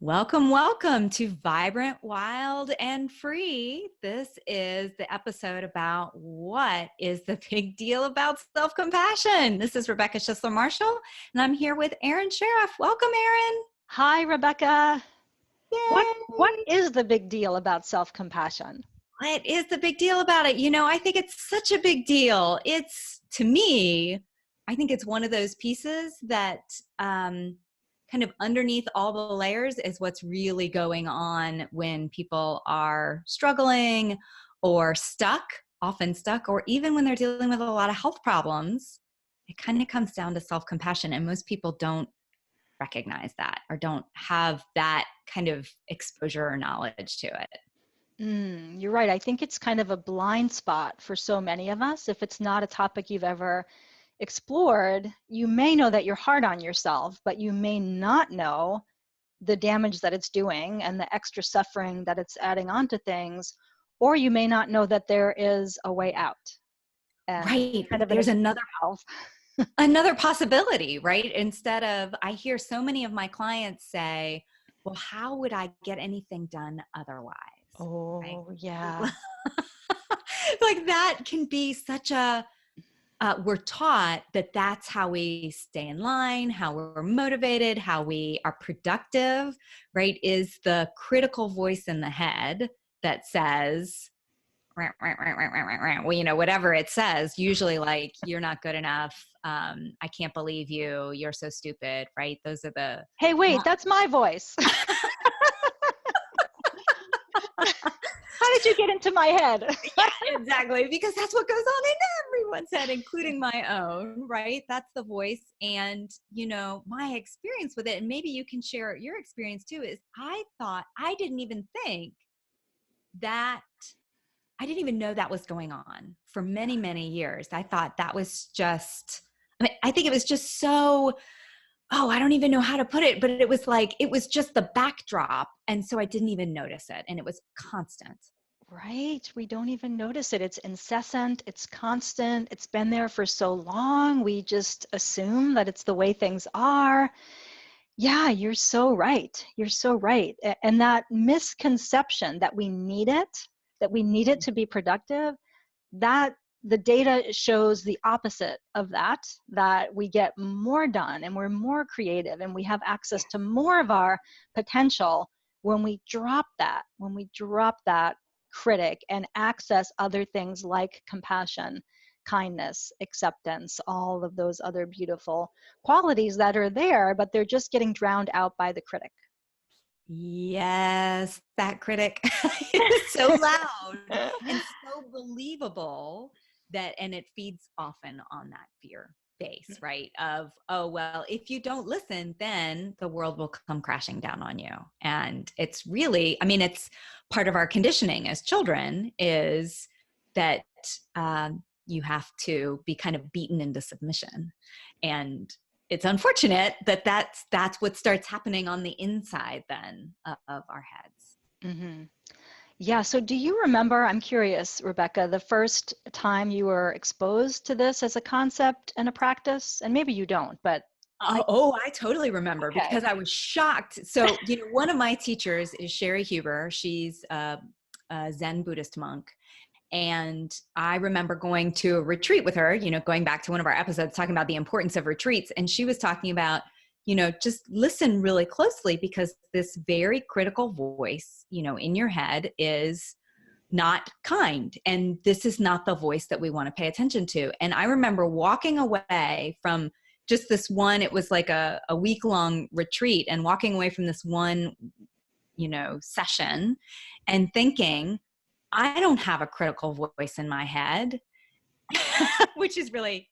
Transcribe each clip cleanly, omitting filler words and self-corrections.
Welcome, welcome to Vibrant, Wild, and Free. This is the episode about what is the big deal about self-compassion. This is Rebecca Schisler-Marshall, and I'm here with Erin Sheriff. Welcome, Erin. Hi, Rebecca. What Yay! is the big deal about self-compassion? What is the big deal about it? I think it's such a big deal. To me, I think it's one of those pieces that kind of underneath all the layers is what's really going on when people are struggling or stuck, often stuck, or even when they're dealing with a lot of health problems. It kind of comes down to self-compassion, and most people don't recognize that or don't have that kind of exposure or knowledge to it. You're right. I think it's kind of a blind spot for so many of us. If it's not a topic you've ever explored, you may know that you're hard on yourself, but you may not know the damage that it's doing and the extra suffering that it's adding on to things, or you may not know that there is a way out. And Right. kind of an There's example. another possibility, right? I hear so many of my clients say, well, how would I get anything done otherwise? Right? Oh, yeah. Like that can be such we're taught that that's how we stay in line, how we're motivated, how we are productive, right? Is the critical voice in the head that says, well, whatever it says, usually like, you're not good enough. I can't believe you. You're so stupid, right? Those are the. Hey, wait, that's my voice. How did you get into my head? Yeah, exactly. Because that's what goes on in everyone's head, including my own, right? That's the voice. And, my experience with it, and maybe you can share your experience too, is I didn't even think that I didn't even know that was going on for many, many years. I thought that was just, I think it was just so, I don't even know how to put it, but it was just the backdrop. And so I didn't even notice it. And it was constant. Right. We don't even notice it. It's incessant. It's constant. It's been there for so long. We just assume that it's the way things are. Yeah, you're so right. You're so right. And that misconception that we need it to be productive, that the data shows the opposite of that we get more done and we're more creative and we have access to more of our potential when we drop that critic and access other things like compassion, kindness, acceptance, all of those other beautiful qualities that are there, but they're just getting drowned out by the critic. Yes, that critic is so loud and so believable and it feeds often on that fear base, right? Of, oh, well, if you don't listen, then the world will come crashing down on you. And it's really, it's part of our conditioning as children is that you have to be kind of beaten into submission. And it's unfortunate that that's what starts happening on the inside then of our heads. Mm-hmm. Yeah. So do you remember, I'm curious, Rebecca, the first time you were exposed to this as a concept and a practice? And maybe you don't, but I totally remember okay. because I was shocked. So, one of my teachers is Sherry Huber. She's a Zen Buddhist monk. And I remember going to a retreat with her, going back to one of our episodes, talking about the importance of retreats. And she was talking about, just listen really closely because this very critical voice, in your head is not kind. And this is not the voice that we want to pay attention to. And I remember walking away from just this one, it was like a week-long retreat, and walking away from this one, session and thinking, I don't have a critical voice in my head, which is really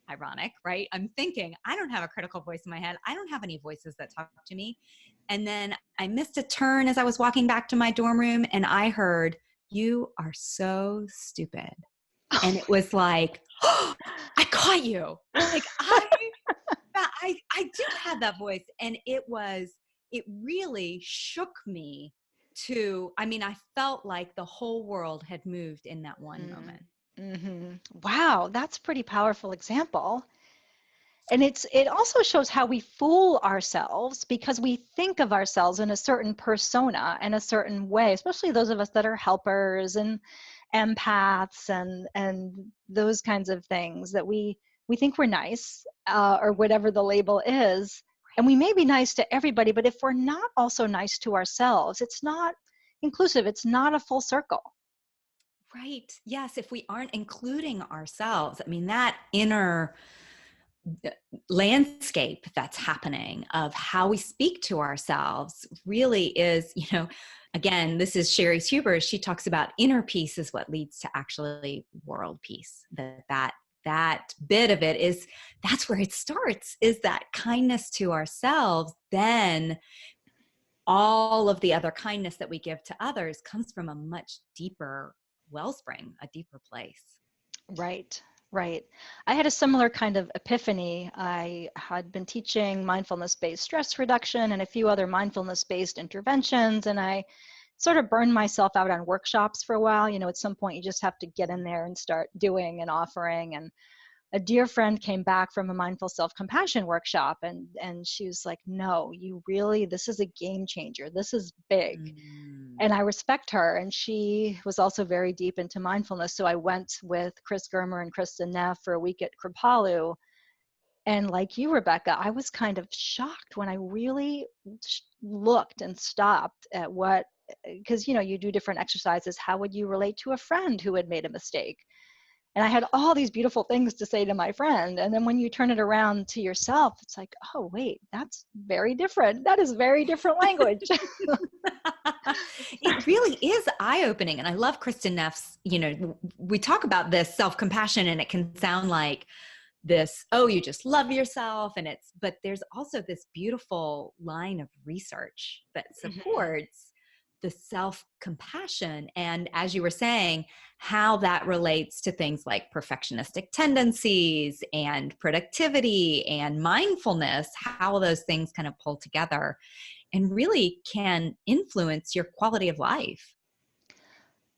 ironic, right? I'm thinking, I don't have a critical voice in my head. I don't have any voices that talk to me. And then I missed a turn as I was walking back to my dorm room, and I heard, "You are so stupid." And it was like, oh, I caught you. Like I do have that voice. And it really shook me I felt like the whole world had moved in that one moment. Mm-hmm. Wow, that's a pretty powerful example. And it also shows how we fool ourselves because we think of ourselves in a certain persona and a certain way, especially those of us that are helpers and empaths and those kinds of things, that we think we're nice, or whatever the label is, and we may be nice to everybody, but if we're not also nice to ourselves, it's not inclusive. It's not a full circle. Right. Yes. If we aren't including ourselves, I mean, that inner landscape that's happening of how we speak to ourselves really is, again, this is Sherry's Huber. She talks about inner peace is what leads to actually world peace. That bit of it is, that's where it starts, is that kindness to ourselves. Then all of the other kindness that we give to others comes from a much deeper wellspring, a deeper place. Right, right. I had a similar kind of epiphany. I had been teaching mindfulness-based stress reduction and a few other mindfulness-based interventions, and I sort of burned myself out on workshops for a while. At some point you just have to get in there and start doing and offering. And a dear friend came back from a mindful self-compassion workshop, and she was like, no, you really, this is a game changer. This is big. Mm. And I respect her. And she was also very deep into mindfulness. So I went with Chris Germer and Kristen Neff for a week at Kripalu. And like you, Rebecca, I was kind of shocked when I really looked and stopped at what, because you do different exercises. How would you relate to a friend who had made a mistake? And I had all these beautiful things to say to my friend. And then when you turn it around to yourself, it's like, oh, wait, that's very different. That is very different language. It really is eye-opening. And I love Kristen Neff's, we talk about this self-compassion and it can sound like this, oh, you just love yourself. But there's also this beautiful line of research that Mhm. supports the self-compassion. And as you were saying, how that relates to things like perfectionistic tendencies and productivity and mindfulness, how those things kind of pull together and really can influence your quality of life.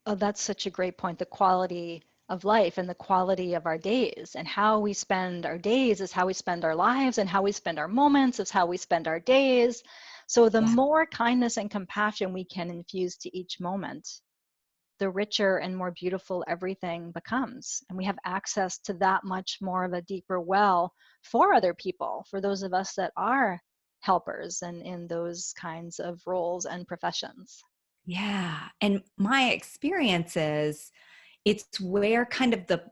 Oh, that's such a great point. The quality of life and the quality of our days, and how we spend our days is how we spend our lives, and how we spend our moments is how we spend our days. So the Yeah. more kindness and compassion we can infuse to each moment, the richer and more beautiful everything becomes. And we have access to that much more of a deeper well for other people, for those of us that are helpers and in those kinds of roles and professions. Yeah. And my experience is it's where the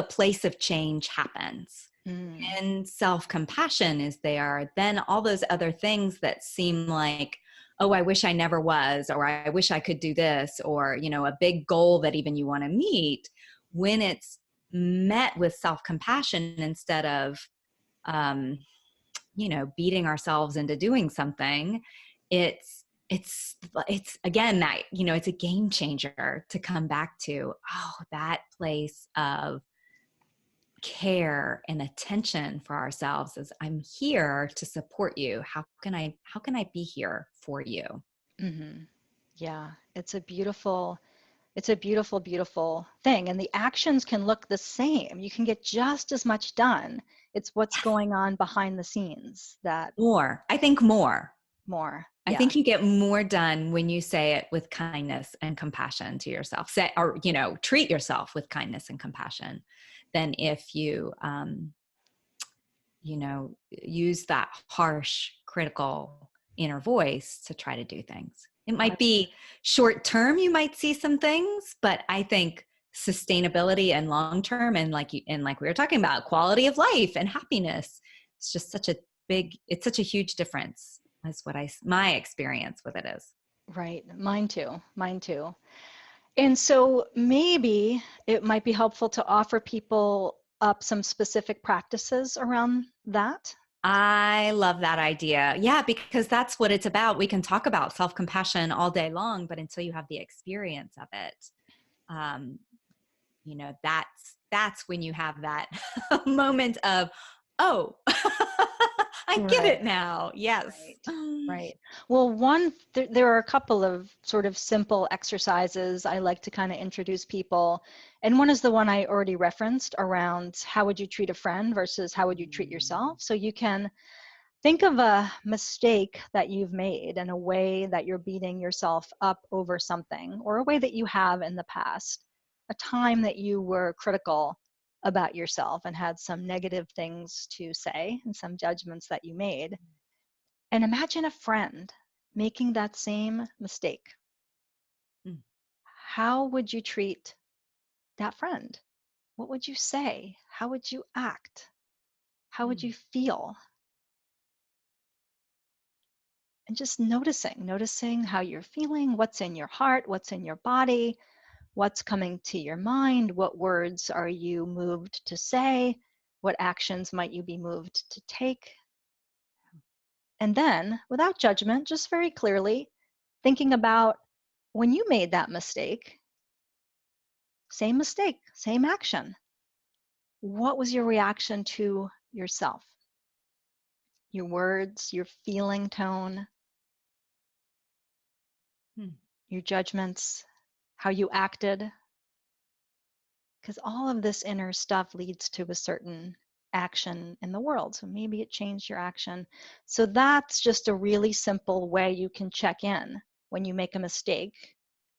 place of change happens. Mm. And self-compassion is there, then all those other things that seem like, oh, I wish I never was, or I wish I could do this, or, a big goal that even you want to meet, when it's met with self-compassion instead of, um, beating ourselves into doing something, it's again that, it's a game changer to come back to, oh, that place of care and attention for ourselves is, I'm here to support you. How can I be here for you? Hmm. Yeah, it's a beautiful, beautiful thing. And the actions can look the same. You can get just as much done. It's what's Yes. going on behind the scenes that More. I think more. more. I Yeah. think you get more done when you say it with kindness and compassion to yourself. Say, or, treat yourself with kindness and compassion than if use that harsh, critical inner voice to try to do things. It I, might be short term, you might see some things, but I think sustainability and long term, and like we were talking about, quality of life and happiness, it's just it's such a huge difference. That's what my experience with it is. right. Mine too. Mine too. And so maybe it might be helpful to offer people up some specific practices around that. I love that idea. Yeah, because that's what it's about. We can talk about self-compassion all day long, but until you have the experience of it, um, that's when you have that moment of, oh, I get Right. it now. Yes. Right, right. Well, there are a couple of sort of simple exercises I like to kind of introduce people. And one is the one I already referenced around how would you treat a friend versus how would you treat Mm, yourself. So you can think of a mistake that you've made and a way that you're beating yourself up over something, or a way that you have in the past, a time that you were critical about yourself and had some negative things to say and some judgments that you made. And imagine a friend making that same mistake. mm, How would you treat that friend? What would you say? How would you act? How would mm, you feel? And just noticing how you're feeling, what's in your heart, what's in your body, what's coming to your mind, what words are you moved to say, what actions might you be moved to take. And then, without judgment, just very clearly thinking about when you made that mistake, same action. What was your reaction to yourself? Your words, your feeling tone, mm. your judgments, how you acted? Because all of this inner stuff leads to a certain action in the world. So maybe it changed your action. So that's just a really simple way you can check in when you make a mistake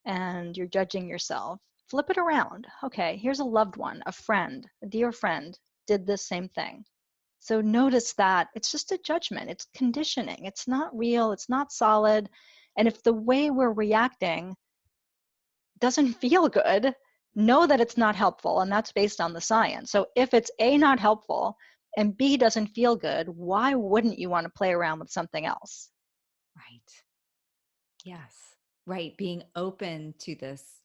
and you're judging yourself. Flip it around. Okay, here's a loved one, a friend, a dear friend did this same thing. So notice that it's just a judgment, it's conditioning, it's not real, it's not solid. And if the way we're reacting doesn't feel good, know that it's not helpful, and that's based on the science. So if it's A, not helpful, and B, doesn't feel good, why wouldn't you want to play around with something else? Right. Yes. Right. Being open to this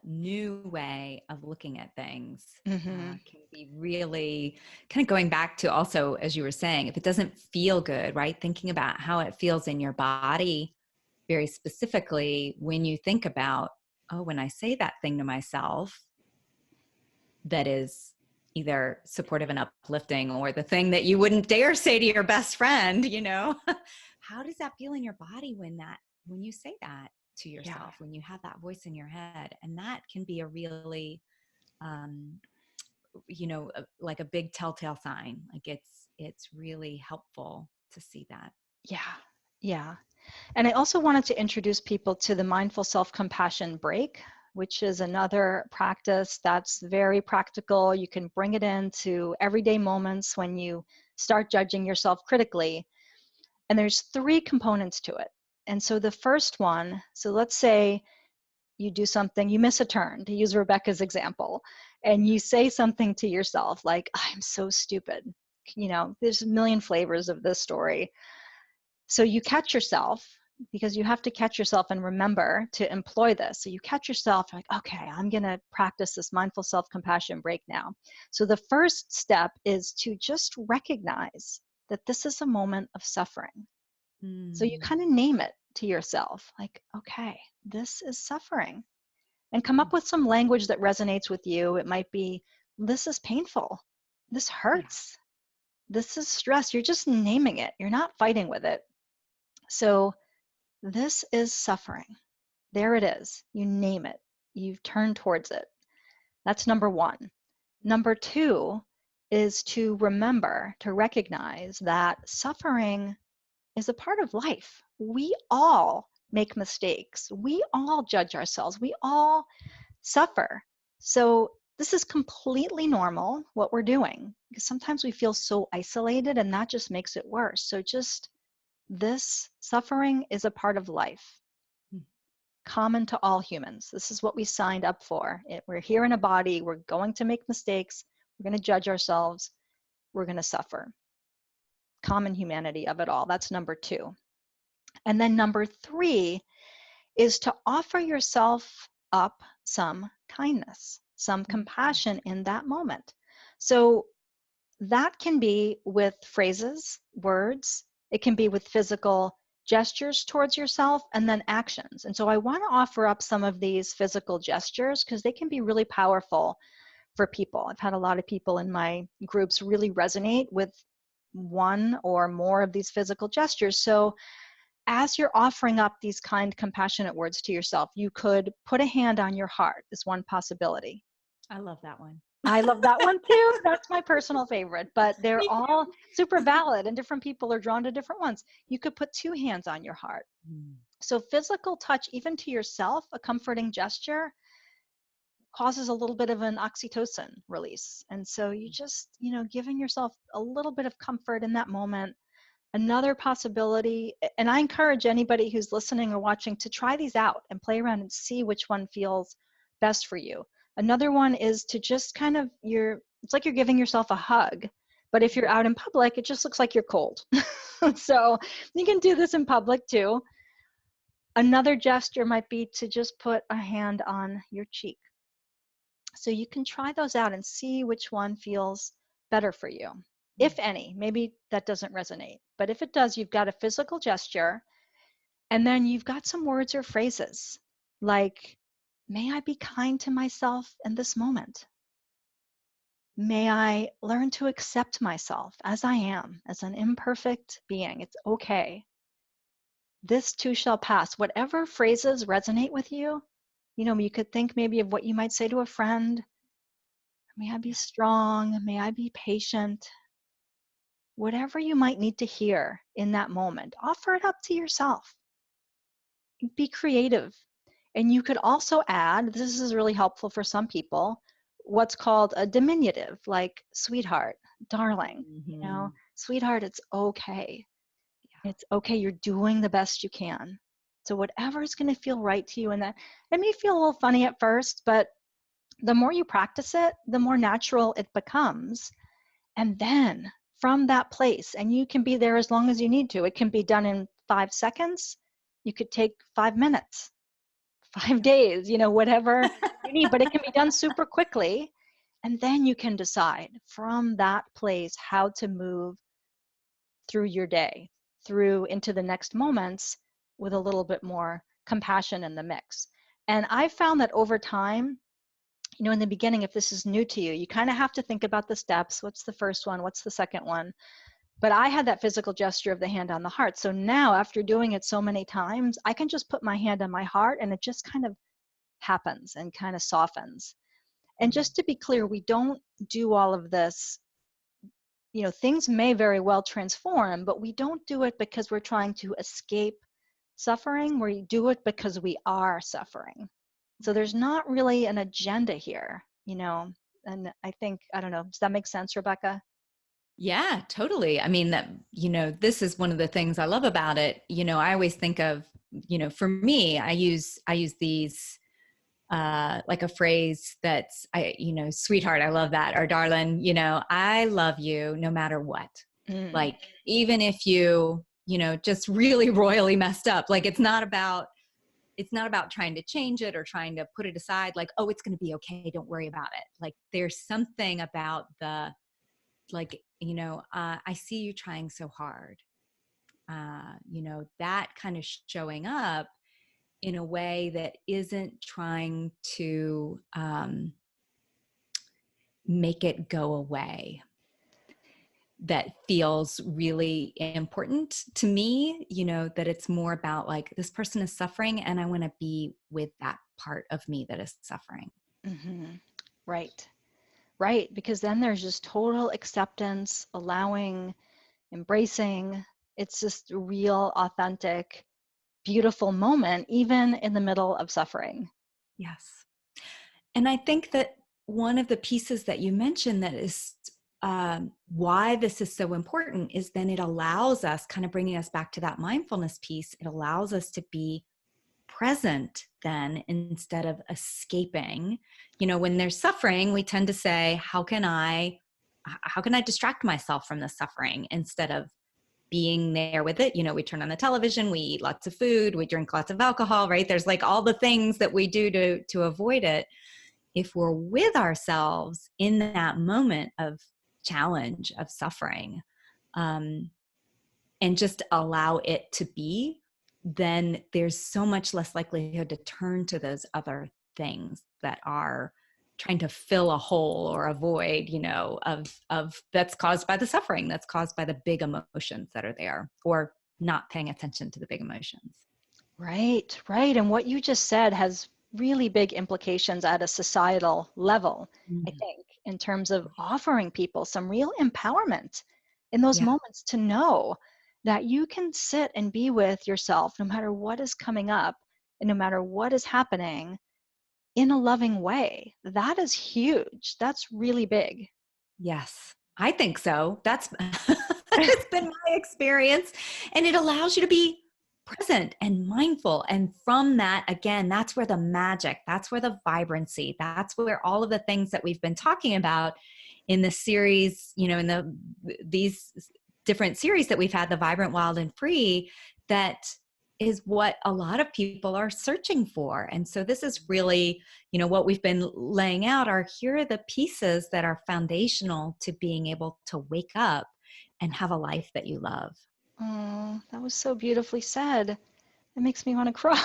new way of looking at things Hmm. can be really kind of going back to also, as you were saying, if it doesn't feel good, right? Thinking about how it feels in your body very specifically when you think about, oh, when I say that thing to myself that is either supportive and uplifting or the thing that you wouldn't dare say to your best friend, how does that feel in your body when you say that to Yeah. yourself, when you have that voice in your head? And that can be a really um like a big telltale sign. Like it's really helpful to see that. Yeah. Yeah. And I also wanted to introduce people to the mindful self-compassion break, which is another practice that's very practical. You can bring it into everyday moments when you start judging yourself critically. And there's three components to it. And so the first one, so let's say you do something, you miss a turn, to use Rebecca's example, and you say something to yourself like, I'm so stupid. There's a million flavors of this story. So you catch yourself, because you have to catch yourself and remember to employ this. So you catch yourself like, okay, I'm going to practice this mindful self-compassion break now. So the first step is to just recognize that this is a moment of suffering. So you Mm. kind of name it to yourself like, okay, this is suffering. And come Mm. up with some language that resonates with you. It might be, this is painful. This Yeah. hurts. This is stress. You're just naming it. You're not fighting with it. So this is suffering. There it is. You name it. You turn towards it. That's number one. Number two is to remember, to recognize that suffering is a part of life. We all make mistakes. We all judge ourselves. We all suffer. So this is completely normal, what we're doing, because sometimes we feel so isolated and that just makes it worse. So just this suffering is a part of life, Mm. common to all humans. This is what we signed up for. We're here in a body. We're going to make mistakes. We're going to judge ourselves. We're going to suffer. Common humanity of it all. That's number two. And then number three is to offer yourself up some kindness, some Mm. compassion in that moment. So that can be with phrases, words, it can be with physical gestures towards yourself, and then actions. And so I want to offer up some of these physical gestures because they can be really powerful for people. I've had a lot of people in my groups really resonate with one or more of these physical gestures. So as you're offering up these kind, compassionate words to yourself, you could put a hand on your heart, is one possibility. I love that one. I love that one too. That's my personal favorite, but they're Me all super valid and different people are drawn to different ones. You could put two hands on your heart. too. So physical touch, even to yourself, a comforting gesture, causes a little bit of an oxytocin release. And so you just, giving yourself a little bit of comfort in that moment. Another possibility, and I encourage anybody who's listening or watching to try these out and play around and see which one feels best for you. Another one is to just kind of, it's like you're giving yourself a hug. But if you're out in public, it just looks like you're cold. So you can do this in public too. Another gesture might be to just put a hand on your cheek. So you can try those out and see which one feels better for you, if any. Maybe that doesn't resonate. But if it does, you've got a physical gesture, and then you've got some words or phrases like, may I be kind to myself in this moment? May I learn to accept myself as I am, as an imperfect being. It's okay. This too shall pass. Whatever phrases resonate with you, you could think maybe of what you might say to a friend. May I be strong. May I be patient. Whatever you might need to hear in that moment, offer it up to yourself. Be creative. And you could also add, this is really helpful for some people, what's called a diminutive, like sweetheart, darling. Mm-hmm. Sweetheart, it's okay. It's okay. You're doing the best you can. So whatever is going to feel right to you, and that it may feel a little funny at first, but the more you practice it, the more natural it becomes. And then from that place, and you can be there as long as you need to. It can be done in 5 seconds. You could take 5 minutes, 5 days, whatever you need, but it can be done super quickly. And then you can decide from that place how to move through your day, through into the next moments with a little bit more compassion in the mix. And I found that over time, in the beginning, if this is new to you, you kind of have to think about the steps. What's the first one? What's the second one? But I had that physical gesture of the hand on the heart. So now, after doing it so many times, I can just put my hand on my heart and it just kind of happens and kind of softens. And just to be clear, we don't do all of this. Things may very well transform, but we don't do it because we're trying to escape suffering. We do it because we are suffering. So there's not really an agenda here, and I think, I don't know, does that make sense, Rebecca? Yeah, totally. I mean, this is one of the things I love about it. I always think of, for me, I use these, like a phrase that's, sweetheart, I love that. Or darling, I love you no matter what. Like, even if you, just really royally messed up, like, it's not about trying to change it or trying to put it aside. Like, oh, it's going to be okay. Don't worry about it. Like, there's something about like, I see you trying so hard. That kind of showing up in a way that isn't trying to make it go away. That feels really important to me, that it's more about like, this person is suffering and I want to be with that part of me that is suffering. Mm-hmm. Right. Right. Because then there's just total acceptance, allowing, embracing. It's just a real, authentic, beautiful moment, even in the middle of suffering. Yes. And I think that one of the pieces that you mentioned that is why this is so important is then it allows us, kind of bringing us back to that mindfulness piece, it allows us to be present then instead of escaping. When there's suffering, we tend to say, how can I distract myself from the suffering instead of being there with it? We turn on the television, we eat lots of food, we drink lots of alcohol, right? There's like all the things that we do to avoid it. If we're with ourselves in that moment of challenge, of suffering, and just allow it to be, then there's so much less likelihood to turn to those other things that are trying to fill a hole or a void, of that's caused by the suffering, that's caused by the big emotions that are there, or not paying attention to the big emotions. Right, right. And what you just said has really big implications at a societal level, I Mm. think, in terms of offering people some real empowerment in those Yeah. moments to know that you can sit and be with yourself no matter what is coming up and no matter what is happening in a loving way. That is huge. That's really big. Yes, I think so. That's that's been my experience. And it allows you to be present and mindful. And from that, again, that's where the magic, that's where the vibrancy, that's where all of the things that we've been talking about in the series, in these different series that we've had, the Vibrant, Wild, and Free, that is what a lot of people are searching for. And so this is really, what we've been laying out are, here are the pieces that are foundational to being able to wake up and have a life that you love. Oh, that was so beautifully said. It makes me want to cry.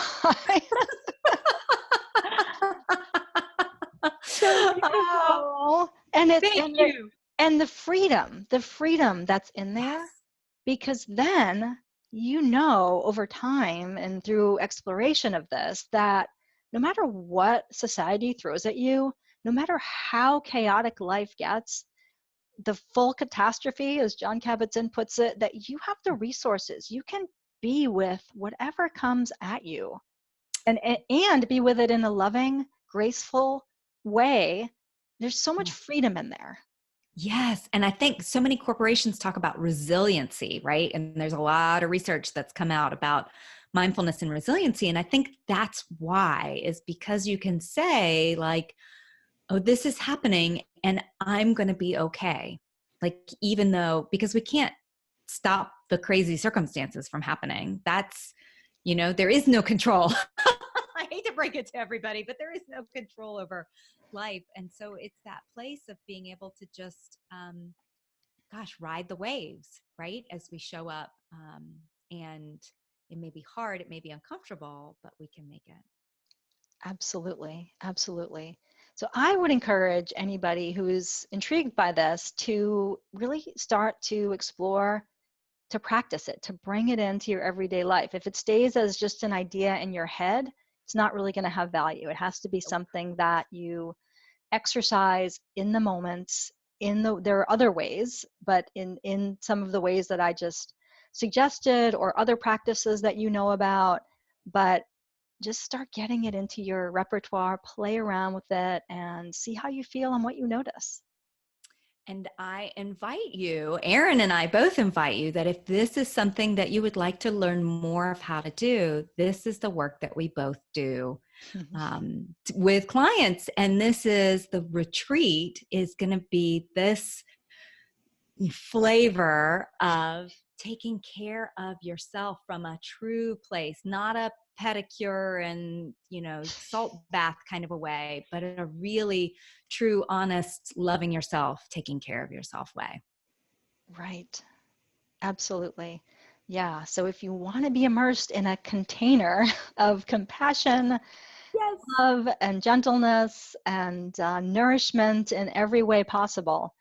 So Oh, beautiful. And it's thank you. and the freedom that's in there, Yes. because then you know over time and through exploration of this that no matter what society throws at you, no matter how chaotic life gets, the full catastrophe, as John Kabat-Zinn puts it, that you have the resources. You can be with whatever comes at you and be with it in a loving, graceful way. There's so much Yeah. freedom in there. Yes. And I think so many corporations talk about resiliency, right? And there's a lot of research that's come out about mindfulness and resiliency. And I think that's why, is because you can say, like, oh, this is happening and I'm going to be okay. Like, even though, because we can't stop the crazy circumstances from happening. That's, there is no control. I hate to break it to everybody, but there is no control over life. And so it's that place of being able to just, ride the waves, right? As we show up. And it may be hard, it may be uncomfortable, but we can make it. Absolutely. Absolutely. So I would encourage anybody who is intrigued by this to really start to explore, to practice it, to bring it into your everyday life. If it stays as just an idea in your head, it's not really going to have value. It has to be something that you exercise in the moments. There are other ways, but in some of the ways that I just suggested, or other practices that you know about, but just start getting it into your repertoire, play around with it, and see how you feel and what you notice. And I invite you, Erin and I both invite you, that if this is something that you would like to learn more of how to do, this is the work that we both do with clients. And this is the retreat, is going to be this flavor of taking care of yourself from a true place, not a pedicure and salt bath kind of a way, but a really true, honest, loving yourself, taking care of yourself way. Right. Absolutely. Yeah. So if you want to be immersed in a container of compassion, Yes. love, and gentleness and nourishment in every way possible,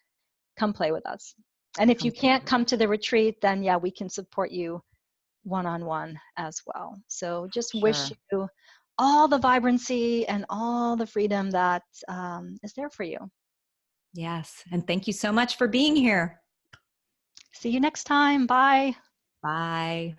come play with us. And if you Come play can't with come us. to the retreat, then yeah, we can support you one-on-one as well. So just wish Sure. you all the vibrancy and all the freedom that is there for you. Yes. And thank you so much for being here. See you next time. Bye. Bye.